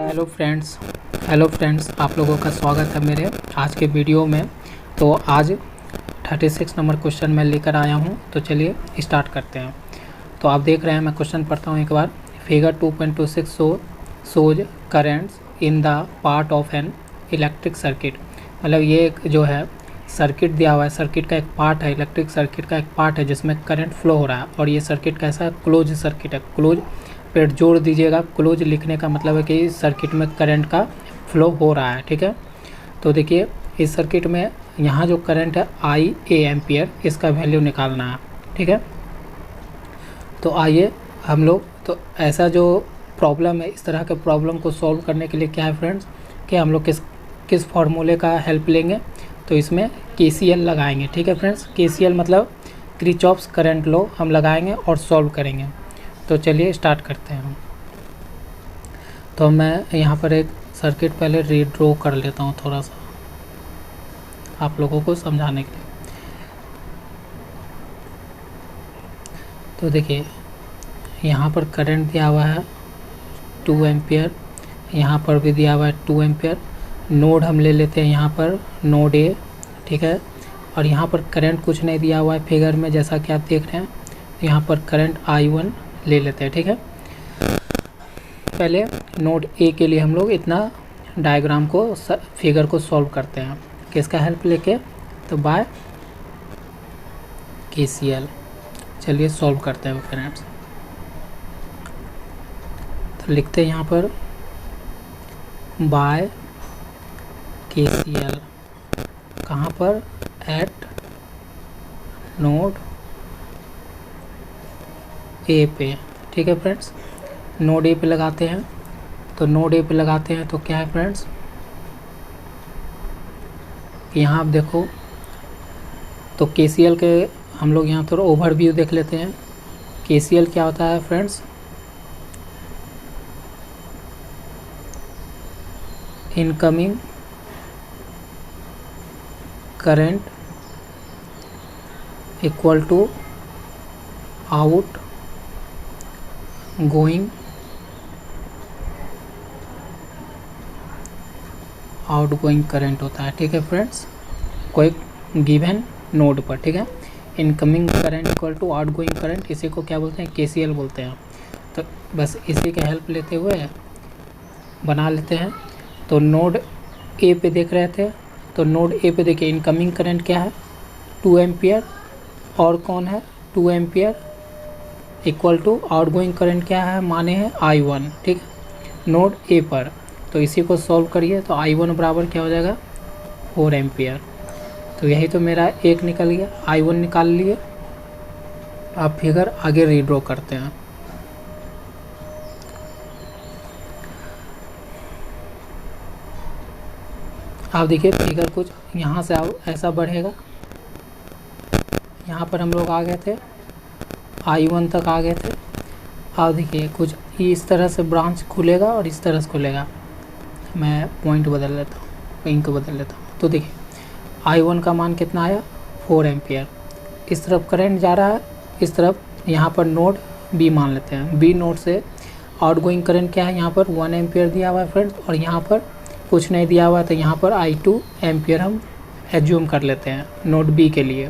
Hello friends, आप लोगों का स्वागत है मेरे आज के वीडियो में। तो आज 36 नंबर क्वेश्चन मैं लेकर आया हूं, तो चलिए स्टार्ट करते हैं। तो आप देख रहे हैं, मैं क्वेश्चन पढ़ता हूं एक बार। Figure 2.26 shows currents in the part of an electric circuit. मतलब ये एक जो है सर्किट दिया हुआ है, सर्किट का एक पार्ट है, इलेक्ट्रिक सर्किट का एक पार्ट है जिसमें करंट फ्लो हो रहा है। और ये सर्किट कैसा है? क्लोज सर्किट है। क्लोज पे जोड़ दीजिएगा। क्लोज लिखने का मतलब है कि इस सर्किट में करंट का फ्लो हो रहा है, ठीक है। तो देखिए इस सर्किट में यहाँ जो करंट है IA एम्पियर, इसका वैल्यू निकालना है, ठीक है। तो आइए हम लोग, तो ऐसा जो प्रॉब्लम है, इस तरह के प्रॉब्लम को सॉल्व करने के लिए क्या है फ्रेंड्स, कि हम लोग किस फार्मूले का हेल्प लेंगे। तो इसमें KCL लगाएंगे, ठीक है फ्रेंड्स। KCL मतलब किरचॉफ्स करंट लॉ हम लगाएंगे और सॉल्व करेंगे। तो चलिए स्टार्ट करते हैं। तो मैं यहाँ पर एक सर्किट पहले रीड्रॉ कर लेता हूँ थोड़ा सा आप लोगों को समझाने के लिए। तो देखिए यहाँ पर करंट दिया हुआ है 2 एम्पियर, यहाँ पर भी दिया हुआ है 2 एम्पियर। नोड हम ले लेते हैं यहाँ पर, नोड A, ठीक है। और यहाँ पर करंट कुछ नहीं दिया हुआ है फिगर में, जैसा कि आप देख रहे हैं। यहाँ पर करंट I1 ले लेते हैं, ठीक है। पहले नोड A के लिए हम लोग इतना डायग्राम को, फिगर को सॉल्व करते हैं किसका हेल्प लेके, तो बाय KCL। चलिए सॉल्व करते हैं फ्रेंड्स। तो लिखते हैं यहाँ पर बाय KCL, कहाँ पर? एट नोड A पे, ठीक है फ्रेंड्स। नोड A पे लगाते हैं। तो नोड A पे लगाते हैं तो क्या है फ्रेंड्स, यहाँ आप देखो। तो KCL के हम लोग यहाँ थोड़ा ओवरव्यू देख लेते हैं। KCL क्या होता है friends? Incoming current equal to outgoing current होता है, ठीक है फ्रेंड्स। कोई गिवन नोड पर, ठीक है। Incoming current equal to outgoing current, इसी को क्या बोलते हैं? KCL बोलते हैं। तो बस इसी का हेल्प लेते हुए बना लेते हैं। तो नोड A पे देख रहे थे, तो नोड A पे देखिए इनकमिंग करंट क्या है? 2 एम्पियर। और कौन है? 2 ampere equal to outgoing current क्या है? माने हैं I1, ठीक है, नोड A पर। तो इसी को सॉल्व करिए तो I1 बराबर क्या हो जाएगा? 4 एम्पियर। तो यही तो मेरा एक निकल गया, I1 निकाल लिए। अब फिगर आगे रीड्रॉ करते हैं। आप देखिए फिगर कुछ यहाँ से ऐसा बढ़ेगा। यहाँ पर हम लोग आ गए थे, I1 तक आ गए थे। अब देखिए कुछ इस तरह से ब्रांच खुलेगा और इस तरह से खुलेगा। मैं पॉइंट बदल लेता हूँ, इंक बदल लेता हूँ। तो देखिए I1 का मान कितना आया? 4 एम्पियर। इस तरफ करंट जा रहा है, इस तरफ यहाँ पर नोड B मान लेते हैं। B नोड से आउट गोइंग करंट क्या है? यहाँ पर 1 एम्पियर दिया हुआ है फ्रेंड्स, और यहाँ पर कुछ नहीं दिया हुआ है। तो यहाँ पर I2 एम्पियर हम एज्यूम कर लेते हैं नोड B के लिए।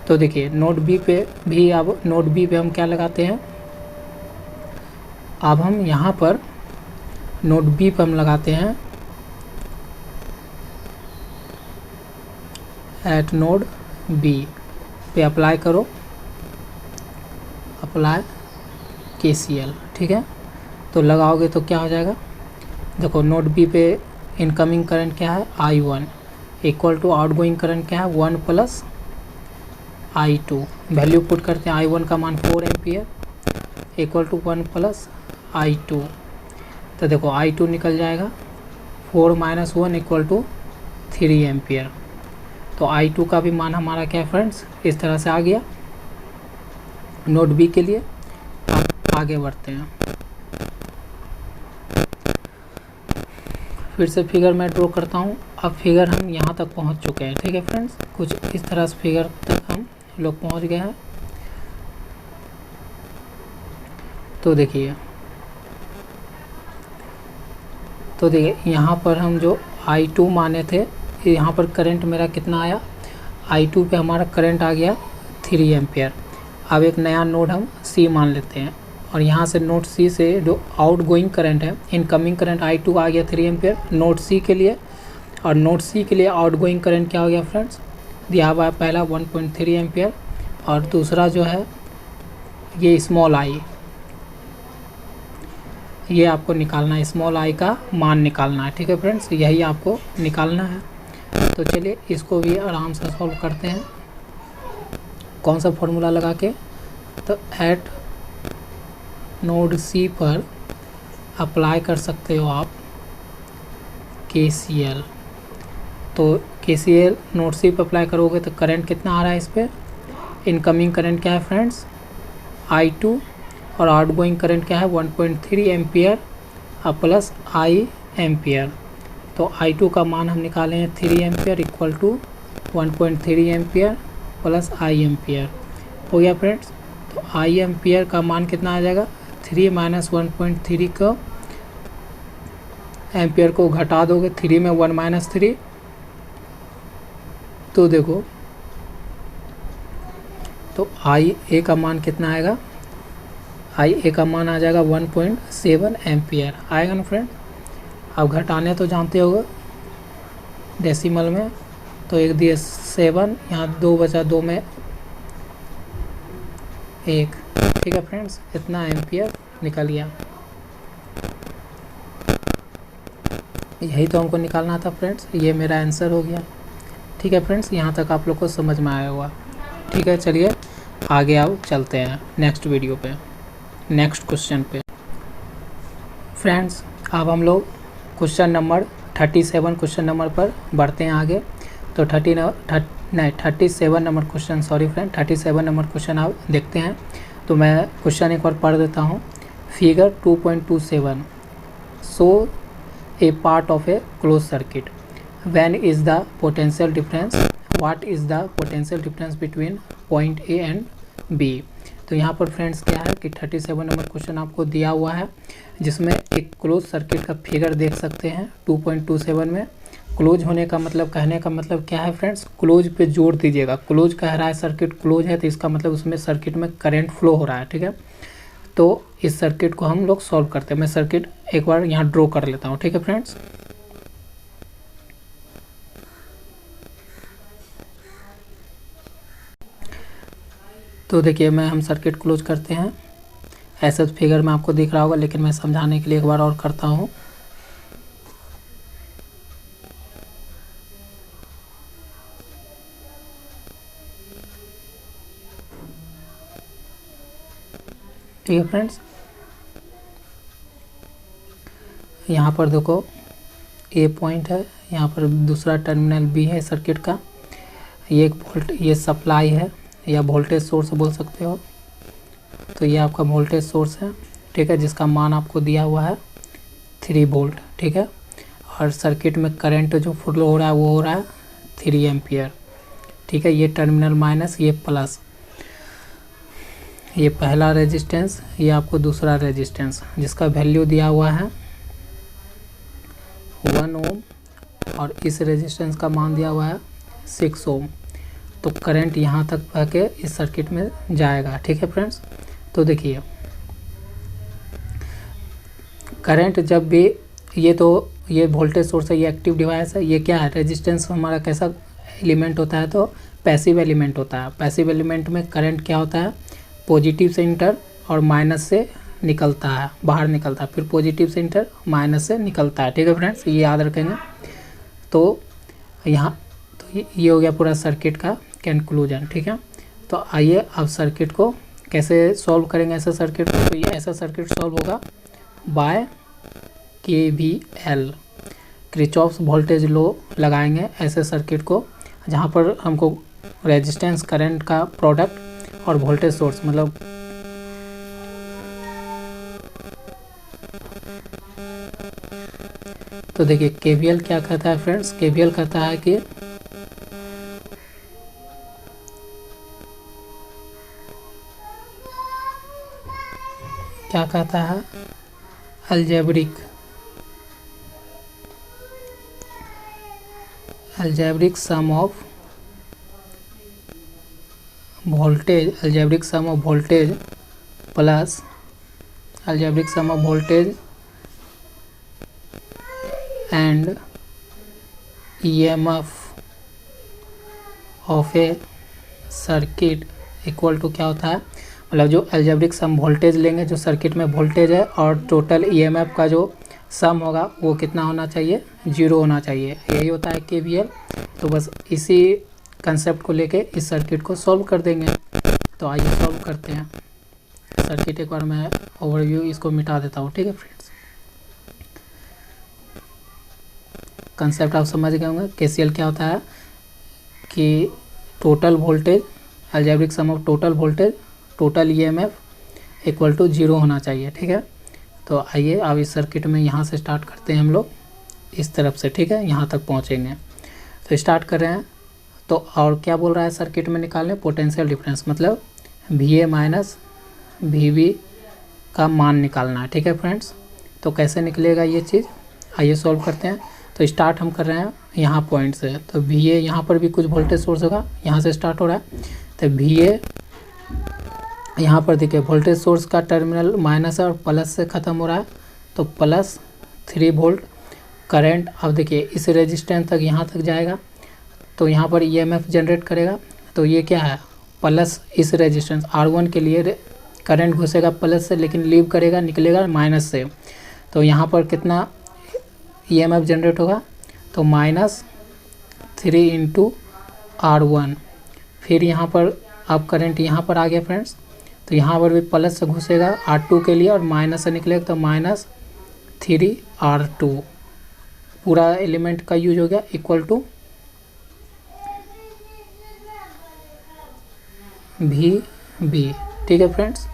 तो देखिए नोड B पे भी, अब नोड B पे हम क्या लगाते हैं? अब हम यहाँ पर नोड B पे हम लगाते हैं एट नोड B पे अप्लाई करो, अप्लाई KCL, ठीक है। तो लगाओगे तो क्या हो जाएगा? देखो नोड B पे इनकमिंग करंट क्या है? I1 equal to outgoing current क्या है? 1 प्लस I2। वैल्यू पुट करते हैं। I1 का मान 4 ampere equal to 1 plus I2। तो देखो I2 निकल जाएगा 4 माइनस 1 इक्वल टू 3 एम्पियर। तो I2 का भी मान हमारा क्या है फ्रेंड्स? इस तरह से आ गया नोड B के लिए। अब आगे बढ़ते हैं। फिर से फिगर मैं ड्रॉ करता हूँ। अब फिगर हम यहाँ तक पहुँच चुके हैं, ठीक है फ्रेंड्स। कुछ इस तरह से फिगर तक हम लोग पहुँच गए हैं। तो देखिए तो देखिए यहाँ पर हम जो I2 माने थे, यहाँ पर करंट मेरा कितना आया, I2 पे हमारा करंट आ गया 3 एम्पियर। अब एक नया नोड हम C मान लेते हैं और यहाँ से नोड C से जो आउट गोइंग करंट है, इनकमिंग करंट I2 आ गया 3 एम्पियर नोड C के लिए, और नोड C के लिए आउट गोइंग करंट क्या हो गया फ्रेंड्स, दिया हुआ है पहला 1.3 एम्पियर और दूसरा जो है ये स्मॉल I, ये आपको निकालना है, स्मॉल I का मान निकालना है। ठीक है फ्रेंड्स, यही आपको निकालना है। तो चलिए इसको भी आराम से सॉल्व करते हैं। कौन सा फॉर्मूला लगा के, तो एट नोड C पर अप्लाई कर सकते हो आप KCL। तो KCL नोड C पर अप्लाई करोगे तो करंट कितना आ रहा है इस पर, इनकमिंग करंट क्या है फ्रेंड्स I2 और आउटगोइंग करंट क्या है 1.3 एम्पियर प्लस I एम्पियर। तो I2 का मान हम निकाले हैं 3 ampere equal to 1.3 ampere plus I ampere. हो गया फ्रेंड्स। तो I एम्पियर का मान कितना आ जाएगा, 3 माइनस 1.3 का एम्पियर को घटा दोगे, 3 में 1 माइनस 3, तो देखो तो IA का मान कितना आएगा, IA का मान आ जाएगा 1.7 एम्पियर आएगा ना फ्रेंड। अब घटाने तो जानते होगे डेसिमल में, तो 1 दिए 7, यहाँ 2 बचा, 2 में 1। ठीक है फ्रेंड्स, इतना एम्पियर निकल गया। यही तो हमको निकालना था फ्रेंड्स, ये मेरा आंसर हो गया। ठीक है फ्रेंड्स, यहाँ तक आप लोग को समझ में आया होगा। ठीक है, चलिए आगे अब चलते हैं नेक्स्ट वीडियो पे, नेक्स्ट क्वेश्चन पे। फ्रेंड्स अब हम लोग क्वेश्चन नंबर 37 क्वेश्चन नंबर पर बढ़ते हैं आगे। तो 37 number question, sorry friend 37 number question आप देखते हैं। तो मैं क्वेश्चन एक बार पढ़ देता हूँ। Figure 2.27 show a part of a close circuit, when is the potential difference, what is the potential difference between point A and B. तो यहाँ पर फ्रेंड्स क्या है कि 37 नंबर क्वेश्चन आपको दिया हुआ है, जिसमें एक क्लोज सर्किट का फिगर देख सकते हैं 2.27 में। क्लोज होने का मतलब, कहने का मतलब क्या है फ्रेंड्स, क्लोज पे जोड़ दीजिएगा। क्लोज कह रहा है सर्किट क्लोज है, तो इसका मतलब उसमें सर्किट में करंट फ्लो हो रहा है। ठीक है, तो इस सर्किट को हम लोग सॉल्व करते हैं। मैं सर्किट एक बार यहाँ ड्रॉ कर लेता हूँ। ठीक है फ्रेंड्स, तो देखिए हम सर्किट क्लोज करते हैं। ऐसा फिगर में आपको दिख रहा होगा, लेकिन मैं समझाने के लिए एक बार और करता हूँ। ठीक है फ्रेंड्स, यहाँ पर देखो ए पॉइंट है, यहाँ पर दूसरा टर्मिनल बी है सर्किट का। ये एक ये सप्लाई है या वोल्टेज सोर्स बोल सकते हो। तो ये आपका वोल्टेज सोर्स है। ठीक है, जिसका मान आपको दिया हुआ है 3 वोल्ट। ठीक है, और सर्किट में करंट जो फ्लो हो रहा है वो हो रहा है 3 एम्पियर। ठीक है, ये टर्मिनल माइनस, ये प्लस, ये पहला रेजिस्टेंस, ये आपको दूसरा रेजिस्टेंस, जिसका वैल्यू दिया हुआ है 1 ओम, और इस रेजिस्टेंस का मान दिया हुआ है 6 ओम। तो करंट यहाँ तक बह के इस सर्किट में जाएगा। ठीक है फ्रेंड्स, तो देखिए करंट जब भी, ये वोल्टेज सोर्स है, ये एक्टिव डिवाइस है, ये क्या है, रेजिस्टेंस हमारा कैसा एलिमेंट होता है, तो पैसिव एलिमेंट होता है। पैसिव एलिमेंट में करंट क्या होता है, पॉजिटिव से इंटर और माइनस से निकलता है, बाहर निकलता है, फिर पॉजिटिव से इंटर माइनस से निकलता है। ठीक है फ्रेंड्स, ये याद रखेंगे। तो यहाँ तो ये हो गया पूरा सर्किट का कंक्लूजन। ठीक है, तो आइए अब सर्किट को कैसे सॉल्व करेंगे ऐसा सर्किट को। तो ये ऐसा सर्किट सॉल्व होगा by KVL, Kirchhoff's voltage law लगाएंगे ऐसे सर्किट को, जहाँ पर हमको रेजिस्टेंस करंट का प्रोडक्ट और वोल्टेज सोर्स, मतलब तो देखिए KVL क्या कहता है फ्रेंड्स, KVL कहता है कि क्या कहता है, algebraic algebraic sum of voltage plus algebraic sum of voltage and EMF of a circuit equal to क्या होता है, मतलब जो अलजेब्रिक सम वोल्टेज लेंगे, जो सर्किट में वोल्टेज है और टोटल ईएमएफ का जो सम होगा वो कितना होना चाहिए, 0 होना चाहिए। यही होता है केवीएल। तो बस इसी कंसेप्ट को लेके इस सर्किट को सॉल्व कर देंगे। तो आइए सॉल्व करते हैं सर्किट। एक बार मैं ओवरव्यू इसको मिटा देता हूँ, ठीक है फ्रेंड्स। कंसेप्ट आप समझ गए होंगे। केसीएल क्या होता है कि total voltage, algebraic sum of total voltage, total EMF equal to 0 होना चाहिए, ठीक है। तो आइए अब इस सर्किट में यहाँ से स्टार्ट करते हैं हम लोग इस तरफ से, ठीक है, यहाँ तक पहुँचेंगे। तो स्टार्ट कर रहे हैं। तो और क्या बोल रहा है सर्किट में निकालने, पोटेंशियल डिफरेंस, मतलब VA माइनस VB का मान निकालना है, ठीक है फ्रेंड्स। तो कैसे निकलेगा ये चीज़, आइए सॉल्व करते हैं। तो स्टार्ट हम कर रहे हैं यहाँ पॉइंट से। तो VA यहाँ पर भी कुछ वोल्टेज सोर्स होगा, यहाँ से स्टार्ट हो रहा है। तो VA यहाँ पर देखिए वोल्टेज सोर्स का टर्मिनल माइनस है और प्लस से ख़त्म हो रहा है, तो प्लस 3 वोल्ट करंट। अब देखिए इस रेजिस्टेंस तक यहाँ तक जाएगा, तो यहाँ पर EMF जनरेट करेगा। तो ये क्या है, प्लस इस रेजिस्टेंस R1 के लिए करंट घुसेगा प्लस से, लेकिन लीव करेगा, निकलेगा माइनस से। तो यहाँ पर कितना EMF जनरेट होगा, तो -3 इंटू R1। फिर यहाँ पर अब करंट यहाँ पर आ गया फ्रेंड्स, तो यहाँ पर भी प्लस से घुसेगा R2 के लिए और माइनस से निकलेगा, तो -3 R2 पूरा एलिमेंट का यूज हो गया, इक्वल टू VB, ठीक है फ्रेंड्स।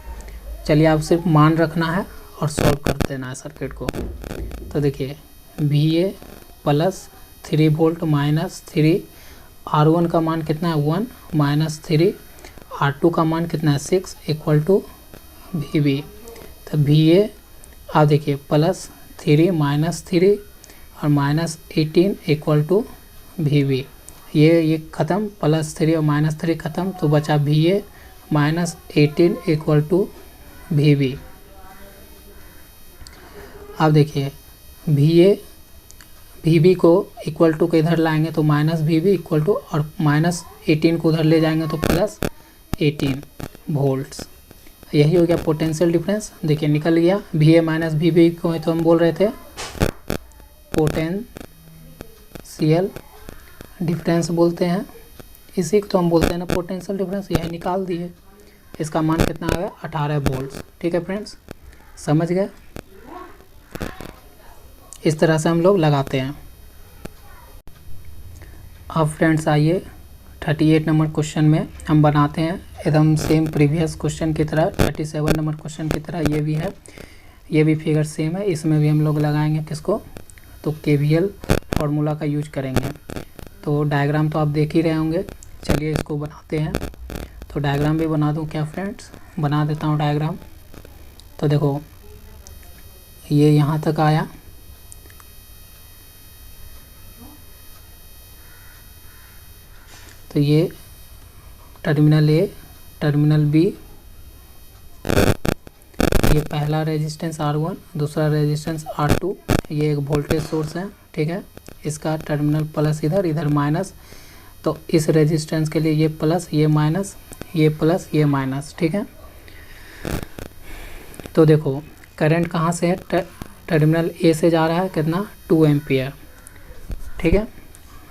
चलिए आप सिर्फ मान रखना है और सॉल्व कर देना है सर्किट को। तो देखिए VA plus 3 volt minus 3, R1 का मान कितना है 1, -3, R2 का मान कितना है 6, इक्वल टू VB। तो VA आप देखिए प्लस 3 -3 और -18 इक्वल टू VB। ये ख़त्म, +3 और -3 ख़त्म, तो बचा VA -18 इक्वल टू VB। अब देखिए VB को इक्वल टू को इधर लाएंगे तो -VB इक्वल टू, और -18 को उधर ले जाएंगे तो +18 वोल्ट्स। यही हो गया पोटेंशियल डिफरेंस। देखिए निकल गया। VA माइनस VB को तो हम बोल रहे थे पोटेंशियल डिफरेंस बोलते हैं, इसी को तो हम बोलते हैं ना पोटेंशियल डिफरेंस। यही निकाल दिए। इसका मान कितना आ गया 18 वोल्ट्स, ठीक है फ्रेंड्स, समझ गए। इस तरह से हम लोग लगाते हैं। अब फ्रेंड्स आइए 38 नंबर क्वेश्चन में हम बनाते हैं एकदम सेम प्रीवियस क्वेश्चन की तरह। 37 नंबर क्वेश्चन की तरह ये भी है, ये भी फिगर सेम है। इसमें भी हम लोग लगाएंगे किसको, तो KVL फार्मूला का यूज करेंगे। तो डायग्राम तो आप देख ही रहे होंगे। चलिए इसको बनाते हैं। तो डायग्राम भी बना दूं क्या फ्रेंड्स, बना देता हूं डायग्राम। तो देखो ये यहाँ तक आया, तो ये टर्मिनल A, टर्मिनल B, ये पहला रेजिस्टेंस R1, दूसरा रेजिस्टेंस R2, ये एक वोल्टेज सोर्स है, ठीक है। इसका टर्मिनल प्लस इधर, इधर माइनस। तो इस रेजिस्टेंस के लिए ये प्लस, ये माइनस, ये प्लस, ये माइनस, ठीक है। तो देखो करंट कहाँ से है, टर्मिनल A से जा रहा है, कितना 2 एम्पियर, ठीक है।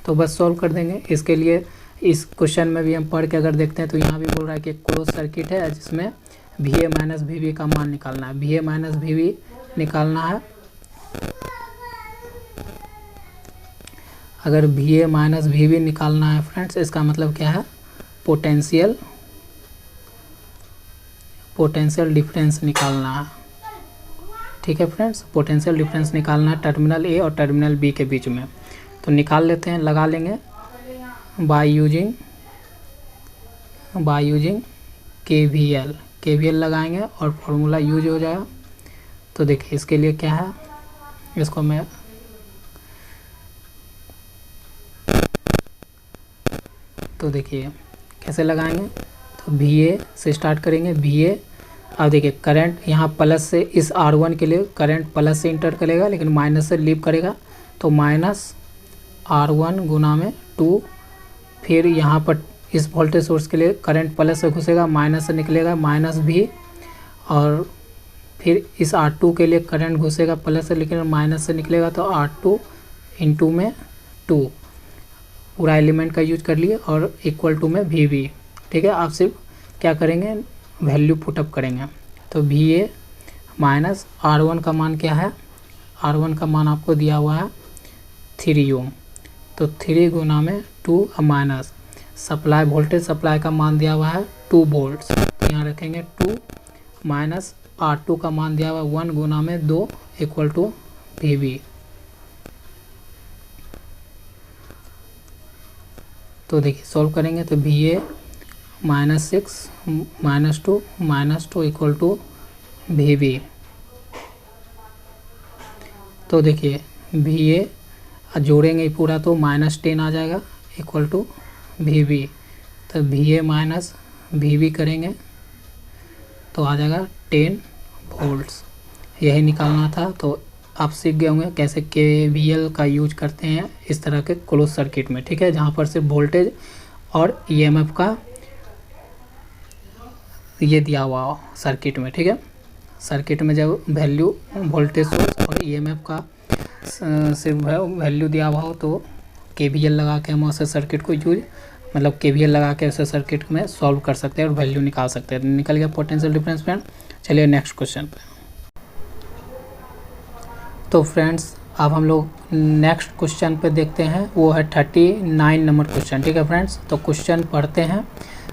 तो बस सॉल्व कर देंगे। इसके लिए इस क्वेश्चन में भी हम पढ़ के अगर देखते हैं तो यहाँ भी बोल रहा है कि क्लोज सर्किट है जिसमें VA माइनस VB का मान निकालना है। VA माइनस VB निकालना है। अगर VA माइनस VB निकालना है फ्रेंड्स, इसका मतलब क्या है, पोटेंशियल डिफरेंस निकालना है, ठीक है फ्रेंड्स। पोटेंशियल डिफरेंस निकालना है टर्मिनल A और टर्मिनल B के बीच में। तो निकाल लेते हैं, लगा लेंगे बाय यूजिंग KVL लगाएंगे और फॉर्मूला यूज हो जाएगा। तो देखिए इसके लिए क्या है, इसको मैं तो देखिए कैसे लगाएंगे, तो VA से स्टार्ट करेंगे। VA, अब देखिए करंट यहाँ प्लस से, इस R1 के लिए करंट प्लस से इंटर करेगा लेकिन माइनस से लीव करेगा, तो -R1 गुना में 2। फिर यहाँ पर इस वोल्टेज सोर्स के लिए करंट प्लस से घुसेगा, माइनस से निकलेगा -V। और फिर इस R2 के लिए करंट घुसेगा प्लस से लेकिन माइनस से निकलेगा, तो R2 इंटू में 2 पूरा एलिमेंट का यूज कर लिए और इक्वल टू में VB। ठीक है, आप सिर्फ क्या करेंगे, वैल्यू पुटअप करेंगे। तो VA माइनस R1 का मान क्या है, R1 का मान आपको दिया हुआ है 3 ओम, तो 3 गुना में 2 माइनस सप्लाई, वोल्टेज सप्लाई का मान दिया हुआ है 2 वोल्ट्स, यहाँ रखेंगे 2 माइनस R2 का मान दिया हुआ 1 गुना में 2 इक्वल टू VB। तो देखिए सॉल्व करेंगे तो VA -6 -2 इक्वल टू VB। तो देखिए VA जोड़ेंगे पूरा तो -10 आ जाएगा इक्वल टू VB। तो VA माइनस VB करेंगे तो आ जाएगा 10 वोल्ट्स, यही निकालना था। तो आप सीख गए होंगे कैसे KVL का यूज करते हैं इस तरह के क्लोज सर्किट में। ठीक है, जहाँ पर सिर्फ वोल्टेज और EMF का ये दिया हुआ हो सर्किट में। ठीक है, सर्किट में जब वैल्यू वोल्टेज सोर्स और EMF का सिर्फ वैल्यू दिया हुआ हो तो KVL लगा के हम उसे सर्किट को यूज, मतलब KVL लगा के उसे सर्किट में सॉल्व कर सकते हैं और वैल्यू निकाल सकते हैं। निकल गया पोटेंशियल डिफरेंस फ्रेंड। चलिए नेक्स्ट क्वेश्चन पे। तो फ्रेंड्स अब हम लोग नेक्स्ट क्वेश्चन पे देखते हैं, वो है 39 नंबर क्वेश्चन। ठीक है फ्रेंड्स, तो क्वेश्चन पढ़ते हैं।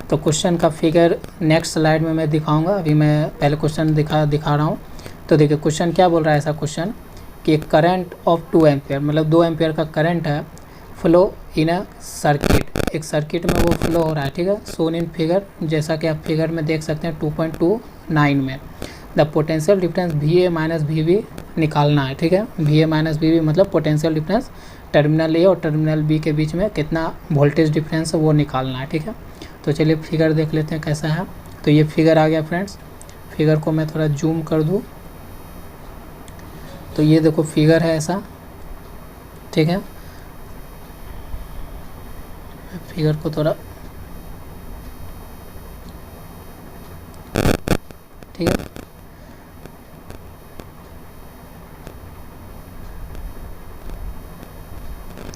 तो क्वेश्चन का फिगर नेक्स्ट स्लाइड में मैं दिखाऊंगा, अभी मैं पहले क्वेश्चन दिखा रहा हूँ। तो देखिए क्वेश्चन क्या बोल रहा है, ऐसा क्वेश्चन कि एक करंट ऑफ 2 एम्पियर, मतलब 2 एम्पियर का करंट है, फ्लो इन अ सर्किट, एक सर्किट में वो फ्लो हो रहा है। ठीक है, सोन इन फिगर, जैसा कि आप फिगर में देख सकते हैं 2.29 में। The potential difference VA minus VB निकालना है। ठीक है, VA माइनस VB मतलब पोटेंशियल डिफरेंस टर्मिनल A और टर्मिनल B के बीच में कितना वोल्टेज डिफरेंस है वो निकालना है। ठीक है, तो चलिए फिगर देख लेते हैं कैसा है। तो ये फिगर आ गया फ्रेंड्स, फिगर को मैं थोड़ा जूम कर दूँ तो ये देखो फिगर है ऐसा। ठीक है, फिगर को थोड़ा, ठीक है,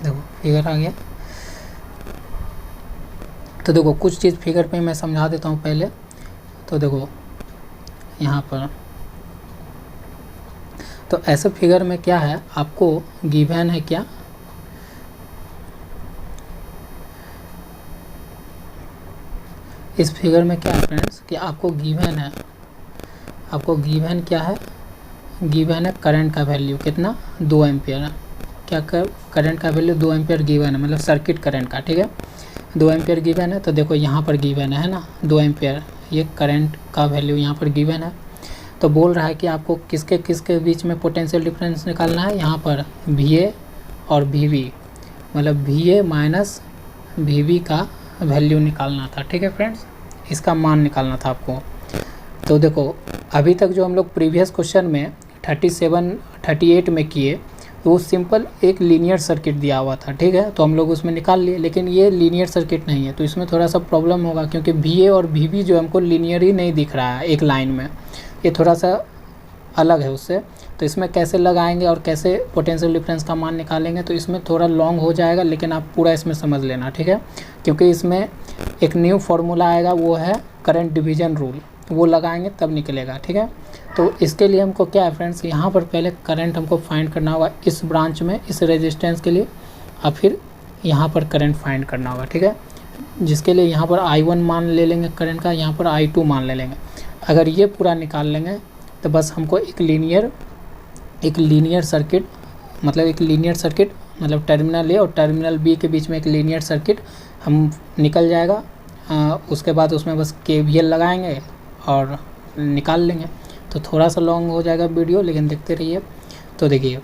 देखो फिगर आ गया। तो देखो कुछ चीज़ फिगर पे मैं समझा देता हूँ पहले। तो देखो यहाँ पर, तो ऐसे फिगर में क्या है, आपको गिवन है क्या, इस फिगर में क्या है फ्रेंड्स कि आपको गिवन है, आपको गिवन क्या है, गिवन है करंट का वैल्यू कितना 2 एम्पियर है। क्या करंट का वैल्यू 2 एम्पियर गिवन है, मतलब सर्किट करंट का। ठीक है, 2 एम्पियर गिवन है। तो देखो यहाँ पर गिवन है ना 2 एम्पियर, ये करंट का वैल्यू यहाँ पर गिवन है। तो बोल रहा है कि आपको किसके किसके बीच में पोटेंशियल डिफरेंस निकालना है, यहाँ पर VA और VB, मतलब VA माइनस VB का वैल्यू निकालना था। ठीक है फ्रेंड्स, इसका मान निकालना था आपको। तो देखो अभी तक जो हम लोग प्रीवियस क्वेश्चन में 38 में किए, वो सिंपल एक लीनियर सर्किट दिया हुआ था। ठीक है, तो हम लोग उसमें निकाल लिए, लेकिन ये लीनियर सर्किट नहीं है, तो इसमें थोड़ा सा प्रॉब्लम होगा क्योंकि VA और VB जो हमको लीनियर ही नहीं दिख रहा है एक लाइन में, ये थोड़ा सा अलग है उससे। तो इसमें कैसे लगाएंगे और कैसे पोटेंशियल डिफरेंस का मान निकालेंगे, तो इसमें थोड़ा लॉन्ग हो जाएगा, लेकिन आप पूरा इसमें समझ लेना। ठीक है, क्योंकि इसमें एक न्यू फार्मूला आएगा, वो है करंट डिवीजन रूल, वो लगाएंगे तब निकलेगा। ठीक है, तो इसके लिए हमको क्या है फ्रेंड्स, यहाँ पर पहले करंट हमको फाइंड करना होगा इस ब्रांच में, इस रेजिस्टेंस के लिए, और फिर यहाँ पर करंट फाइंड करना होगा। ठीक है, जिसके लिए यहाँ पर I1 मान ले लेंगे करंट का, यहाँ पर I2 मान ले लेंगे। अगर ये पूरा निकाल लेंगे तो बस हमको एक लीनियर सर्किट, मतलब टर्मिनल A और टर्मिनल B के बीच में एक लीनियर सर्किट हम निकल जाएगा। उसके बाद उसमें बस KVL लगाएंगे और निकाल लेंगे। तो थोड़ा सा लॉन्ग हो जाएगा वीडियो, लेकिन देखते रहिए। तो देखिए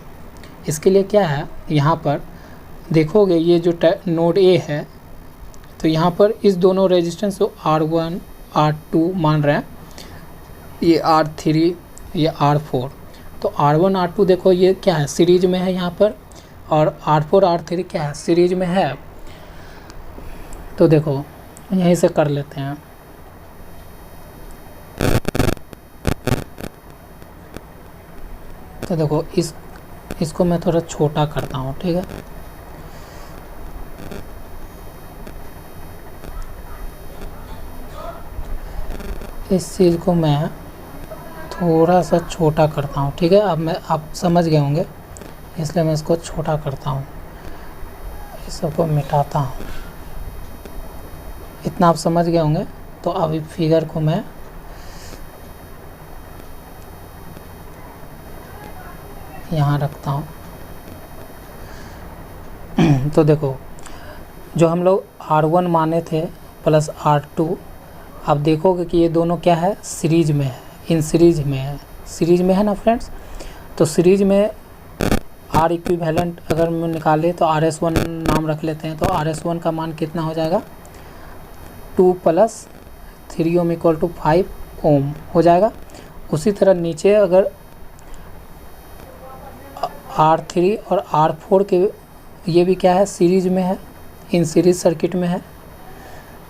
इसके लिए क्या है, यहाँ पर देखोगे ये जो नोड A है, तो यहाँ पर इस दोनों रेजिस्टेंस को R1 R2 मान रहे हैं, ये R3 ये R4। तो R1 R2 देखो ये क्या है, सीरीज में है यहाँ पर, और R4 R3 क्या है, सीरीज में है। तो देखो यहीं से कर लेते हैं। तो देखो इसको मैं थोड़ा छोटा करता हूँ, ठीक है। इस चीज़ को मैं थोड़ा सा छोटा करता हूँ, ठीक है। अब आप समझ गए होंगे, इसलिए मैं इसको छोटा करता हूँ, इस सबको मिटाता हूँ। इतना आप समझ गए होंगे। तो अभी फिगर को मैं यहाँ रखता हूँ। तो देखो जो हम लोग R1 माने थे प्लस R2, आप देखोगे कि ये दोनों क्या है, सीरीज में है, इन सीरीज में है, सीरीज में है ना फ्रेंड्स। तो सीरीज में R इक्विवेलेंट अगर मैं निकाले तो RS1 नाम रख लेते हैं। तो RS1 का मान कितना हो जाएगा, 2 + 3 ओम = 5 ओम हो जाएगा। उसी तरह नीचे अगर R3 और R4 के, ये भी क्या है, सीरीज में है, इन सीरीज सर्किट में है।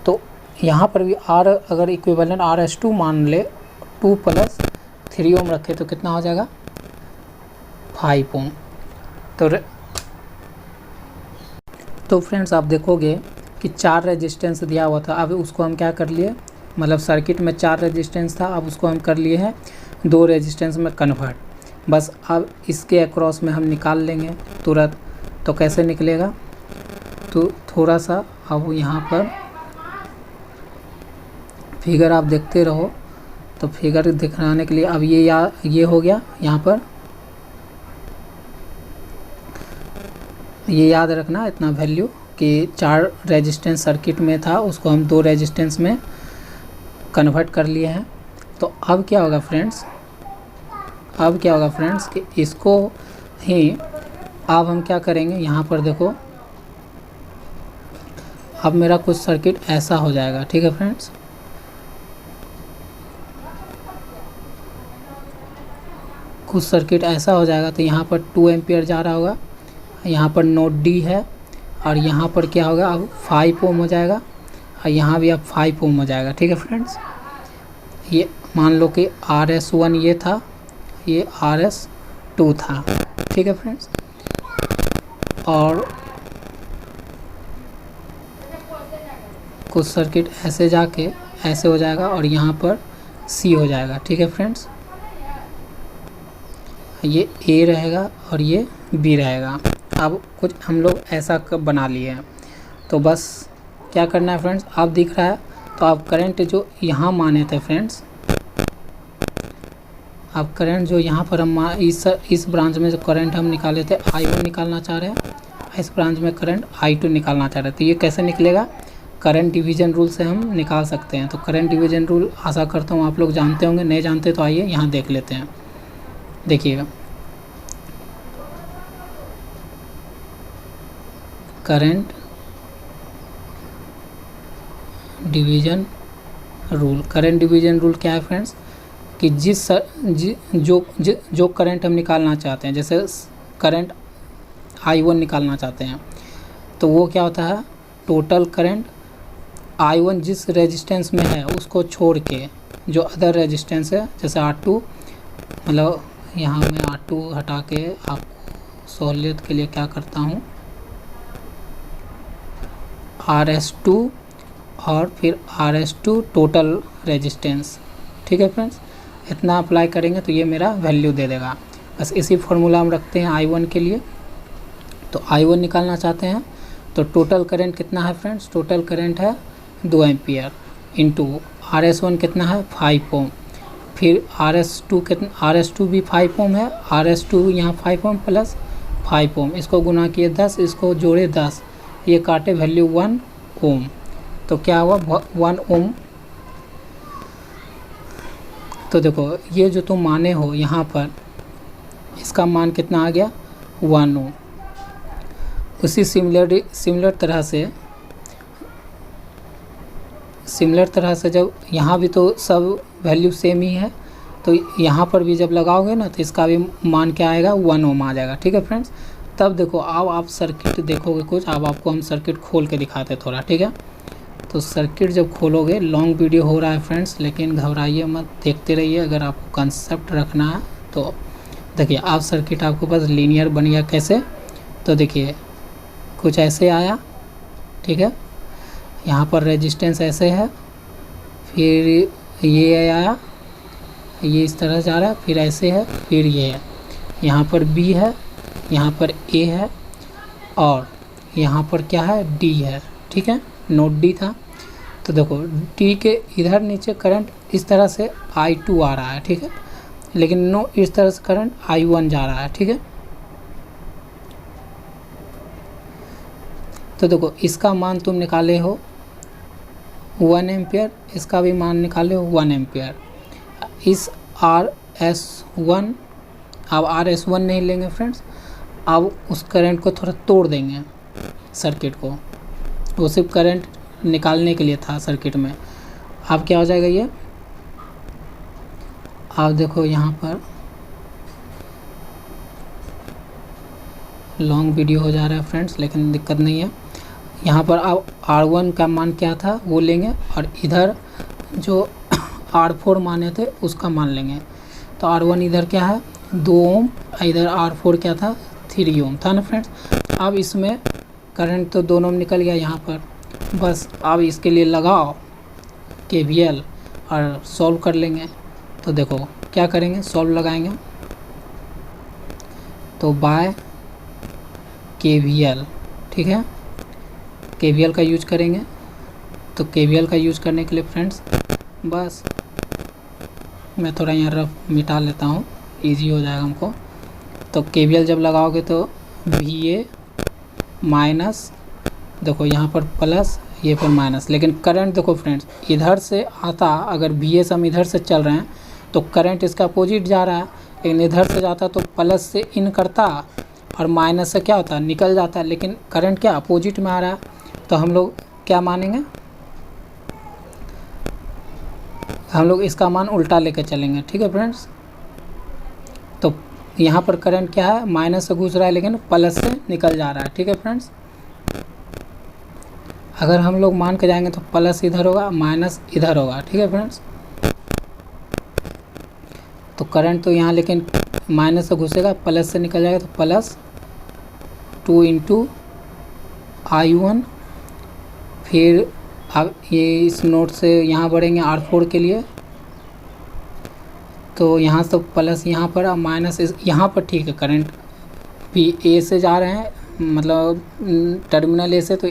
तो यहाँ पर भी R अगर इक्विवेलेंट RS2 मान ले, 2 + 3 ओम रखे तो कितना हो जाएगा, 5 ओम। तो फ्रेंड्स आप देखोगे कि 4 रेजिस्टेंस दिया हुआ था, अब उसको हम क्या कर लिए, मतलब सर्किट में 4 रेजिस्टेंस था, अब उसको हम कर लिए हैं 2 रेजिस्टेंस में कन्वर्ट। बस अब इसके अक्रॉस में हम निकाल लेंगे तुरंत। तो कैसे निकलेगा, तो थोड़ा सा अब यहाँ पर फिगर आप देखते रहो। तो फिगर दिखाने के लिए अब ये हो गया, यहाँ पर ये याद रखना इतना वैल्यू कि 4 रेजिस्टेंस सर्किट में था, उसको हम 2 रेजिस्टेंस में कन्वर्ट कर लिए हैं। तो अब क्या होगा फ्रेंड्स, कि इसको ही अब हम क्या करेंगे, यहाँ पर देखो अब मेरा कुछ सर्किट ऐसा हो जाएगा, ठीक है फ्रेंड्स। कुछ सर्किट ऐसा हो जाएगा। तो यहाँ पर 2 एम्पियर जा रहा होगा, यहाँ पर नोड D है, और यहाँ पर क्या होगा, अब 5 ओम हो जाएगा, और यहाँ भी अब 5 ओम हो जाएगा, ठीक है फ्रेंड्स। ये मान लो कि RS1 ये था, ये RS2 था, ठीक है फ्रेंड्स। और कुछ सर्किट ऐसे जाके ऐसे हो जाएगा, और यहाँ पर C हो जाएगा, ठीक है फ्रेंड्स। ये A रहेगा और ये B रहेगा। अब कुछ हम लोग ऐसा बना लिए हैं। तो बस क्या करना है फ्रेंड्स, आप दिख रहा है। तो आप करंट जो यहाँ माने थे फ्रेंड्स, आप करंट जो यहाँ पर हम इस ब्रांच में जो करंट हम निकाले थे I1 निकालना चाह रहे हैं, इस ब्रांच में करंट I2 निकालना चाह रहे हैं। तो ये कैसे निकलेगा, करंट डिवीजन रूल से हम निकाल सकते हैं। तो करंट डिवीजन रूल आशा करता हूँ आप लोग जानते होंगे, नहीं जानते तो आइए यहाँ देख लेते हैं। देखिएगा, current division rule. Current division rule क्या है फ्रेंड्स, कि जो करंट हम निकालना चाहते हैं, जैसे करंट I1 निकालना चाहते हैं, तो वो क्या होता है, टोटल करंट I1 जिस रेजिस्टेंस में है उसको छोड़ के जो अदर रेजिस्टेंस है, जैसे R2, मतलब यहाँ मैं R2 हटा के आपको सहूलियत के लिए क्या करता हूँ, RS2 और फिर RS2 टोटल रेजिस्टेंस, ठीक है फ्रेंड्स। इतना अप्लाई करेंगे तो ये मेरा वैल्यू दे देगा। बस इसी फॉर्मूला हम रखते हैं I1 के लिए। तो I1 निकालना चाहते हैं, तो टोटल करंट कितना है फ्रेंड्स, टोटल करंट है 2 एम्पियर इंटू RS1 कितना है 5 ओम, फिर RS2 कितना, RS2 भी 5 ओम है, RS2 यहाँ 5 ओम प्लस 5 ओम, इसको गुना किए 10, इसको जोड़े 10, ये काटे वैल्यू 1 ओम। तो क्या हुआ 1 ओम। तो देखो ये जो तुम माने हो यहाँ पर, इसका मान कितना आ गया 1 ओम। उसी सिमिलर तरह से सिमिलर तरह से जब यहाँ भी तो सब वैल्यू सेम ही है, तो यहाँ पर भी जब लगाओगे ना तो इसका भी मान क्या आएगा, 1 ओम आ जाएगा। ठीक है फ्रेंड्स, तब देखो अब आप सर्किट देखोगे कुछ, अब आपको हम सर्किट खोल के दिखाते हैं थोड़ा। ठीक है, तो सर्किट जब खोलोगे, लॉन्ग वीडियो हो रहा है फ्रेंड्स, लेकिन घबराइए मत, देखते रहिए। अगर आपको कंसेप्ट रखना है तो देखिए, आप सर्किट आपके पास लीनियर बन गया। कैसे, तो देखिए कुछ ऐसे आया। ठीक है, यहाँ पर रेजिस्टेंस ऐसे है, फिर ये आया, ये इस तरह जा रहा है, फिर ऐसे है, फिर ये है, यहाँ पर B है, यहाँ पर A है, और यहाँ पर क्या है, D है। ठीक है, नोड D था। तो देखो D के इधर नीचे करंट इस तरह से I2 आ रहा है। ठीक है, लेकिन नो, इस तरह से करंट I1 जा रहा है। ठीक है, तो देखो इसका मान तुम निकाले हो 1 एम्पियर, इसका भी मान निकाले हो 1 एम्पियर। इस RS1, अब RS1 नहीं लेंगे फ्रेंड्स, अब उस करंट को थोड़ा तोड़ देंगे सर्किट को, वो सिर्फ करंट निकालने के लिए था सर्किट में। अब क्या हो जाएगा ये, आप देखो यहाँ पर लॉन्ग वीडियो हो जा रहा है फ्रेंड्स, लेकिन दिक्कत नहीं है। यहाँ पर आप R1 का मान क्या था वो लेंगे, और इधर जो R4 माने थे उसका मान लेंगे। तो R1 इधर क्या है, 2 ओम, इधर R4 क्या था, 3 ओम था ना फ्रेंड्स। अब इसमें करंट तो दोनों में निकल गया यहाँ पर, बस अब इसके लिए लगाओ KVL और सॉल्व कर लेंगे। तो देखो क्या करेंगे, सॉल्व लगाएंगे तो बाय KVL। ठीक है, KVL का यूज करेंगे। तो KVL का यूज करने के लिए फ्रेंड्स, बस मैं थोड़ा यहाँ रफ मिटा लेता हूँ, इजी हो जाएगा हमको। तो KVL जब लगाओगे तो VA माइनस, देखो यहाँ पर प्लस, ये पर माइनस, लेकिन करंट देखो फ्रेंड्स इधर से आता, अगर VA से हम इधर से चल रहे हैं तो करंट इसका अपोजिट जा रहा है, लेकिन इधर से जाता तो प्लस से इन करता और माइनस से क्या होता, निकल जाता है। लेकिन करंट क्या अपोजिट में आ रहा है, तो हम लोग क्या मानेंगे, हम लोग इसका मान उल्टा लेकर चलेंगे। ठीक है फ्रेंड्स, तो यहाँ पर करंट क्या है, माइनस से घुस रहा है लेकिन प्लस से निकल जा रहा है। ठीक है फ्रेंड्स, अगर हम लोग मान के जाएंगे तो प्लस इधर होगा, माइनस इधर होगा। ठीक है फ्रेंड्स, तो करंट तो यहाँ लेकिन माइनस से घुसेगा, प्लस से निकल जाएगा, तो प्लस 2 इंटू I1। फिर अब ये इस नोट से यहाँ बढ़ेंगे R4 के लिए, तो यहाँ से प्लस यहाँ पर, माइनस यहाँ पर। ठीक है, करंट भी A से जा रहे हैं, मतलब टर्मिनल A से, तो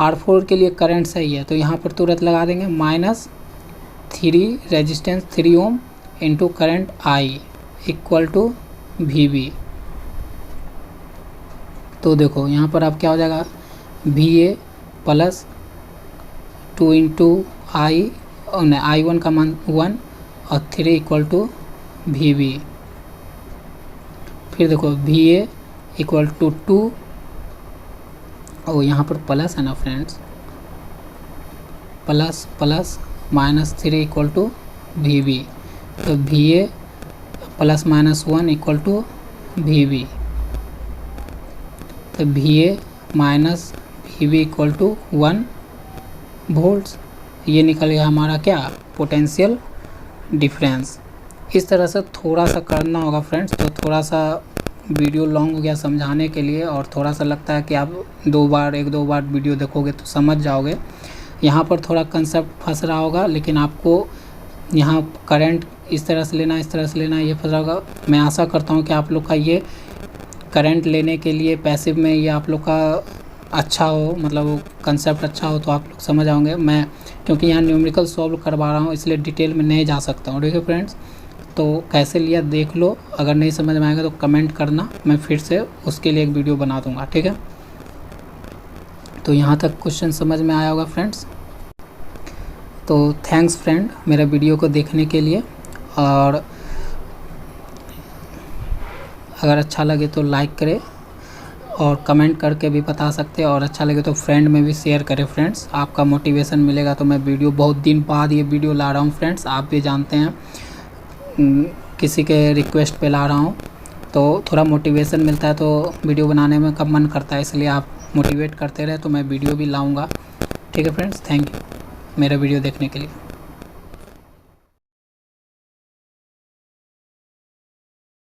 R4 के लिए करंट सही है, तो यहाँ पर तुरंत लगा देंगे -3 resistance 3 ohm into current I equal to VB। तो देखो यहाँ पर अब क्या हो जाएगा, VA प्लस 2 इंटू I1 का मान 1 और 3 इक्वल टू VB। फिर देखो VA इक्वल टू 2, और यहाँ पर प्लस है ना friends, plus plus -3 equal to VB। तो VA plus -1 equal to VB। तो VA minus VB equal to 1 volts. ये निकल गया हमारा क्या, पोटेंशियल डिफरेंस। इस तरह से थोड़ा सा करना होगा फ्रेंड्स। तो थोड़ा सा वीडियो लॉन्ग हो गया समझाने के लिए, और थोड़ा सा लगता है कि आप एक दो बार वीडियो देखोगे तो समझ जाओगे। यहाँ पर थोड़ा कंसेप्ट फंस रहा होगा, लेकिन आपको यहाँ करंट इस तरह से लेना, इस तरह से लेना, ये फंस रहा होगा। मैं आशा करता हूँ कि आप लोग का ये करंट लेने के लिए पैसिव में ये आप लोग का अच्छा हो, मतलब वो कंसेप्ट अच्छा हो, तो आप लोग समझ आओगे। मैं क्योंकि यहाँ न्यूमेरिकल सॉल्व करवा रहा हूँ, इसलिए डिटेल में नहीं जा सकता हूँ। ठीक है फ्रेंड्स, तो कैसे लिया देख लो, अगर नहीं समझ में आएगा तो कमेंट करना, मैं फिर से उसके लिए एक वीडियो बना दूँगा। ठीक है, तो यहाँ तक क्वेश्चन समझ में आया होगा फ्रेंड्स। तो थैंक्स फ्रेंड मेरा वीडियो को देखने के लिए, और अगर अच्छा लगे तो लाइक करें, और कमेंट करके भी बता सकते हैं, और अच्छा लगे तो फ्रेंड में भी शेयर करें फ्रेंड्स। आपका मोटिवेशन मिलेगा तो मैं वीडियो बहुत दिन बाद ये वीडियो ला रहा हूँ फ्रेंड्स, आप भी जानते हैं किसी के रिक्वेस्ट पे ला रहा हूँ, तो थोड़ा मोटिवेशन मिलता है तो वीडियो बनाने में कब मन करता है, इसलिए आप मोटिवेट करते रहे तो मैं वीडियो भी लाऊँगा। ठीक है फ्रेंड्स, थैंक यू मेरा वीडियो देखने के लिए।